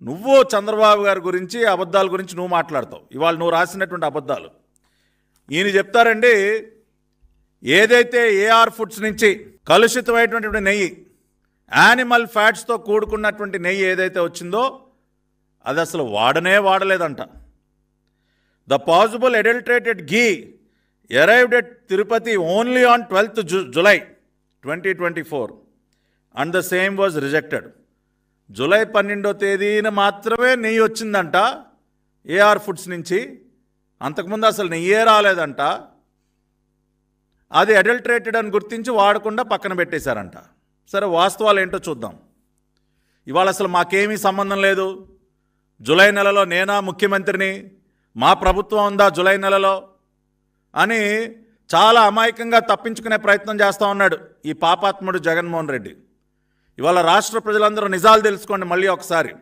నువ్వు చంద్రబాబు గారి గురించి అబద్ధాల గురించి నువ్వు మాట్లాడతావు. ఇవాళ నువ్వు రాసినటువంటి అబద్ధాలు ఈయన చెప్తారండి. ఏదైతే ఏఆర్ ఫుడ్స్ నుంచి కలుషితమైనటువంటి నెయ్యి, యానిమల్ ఫ్యాట్స్తో కూడుకున్నటువంటి నెయ్యి ఏదైతే వచ్చిందో అది అసలు వాడలేదంట. The possible adulterated ghee arrived at Tirupati only on 12th July 2024 and the same was rejected. July 12వ తేదీన మాత్రమే నెయ్యి వచ్చిందంట ఏఆర్ ఫుడ్స్ నుంచి. అంతకుముందు అసలు నెయ్యే రాలేదంట. అది అడల్టరేటెడ్ అని గుర్తించి వాడకుండా పక్కన పెట్టేశారంట. సరే, వాస్తవాలు ఏంటో చూద్దాం. ఇవాళ అసలు మాకేమీ సంబంధం లేదు. జూలై నెలలో నేనా ముఖ్యమంత్రిని, మా ప్రభుత్వం ఉందా జూలై నెలలో అని చాలా అమాయకంగా తప్పించుకునే ప్రయత్నం చేస్తూ ఉన్నాడు ఈ పాపాత్ముడు జగన్మోహన్ రెడ్డి. ఇవాళ రాష్ట్ర ప్రజలందరూ నిజాలు తెలుసుకోండి మళ్ళీ ఒకసారి.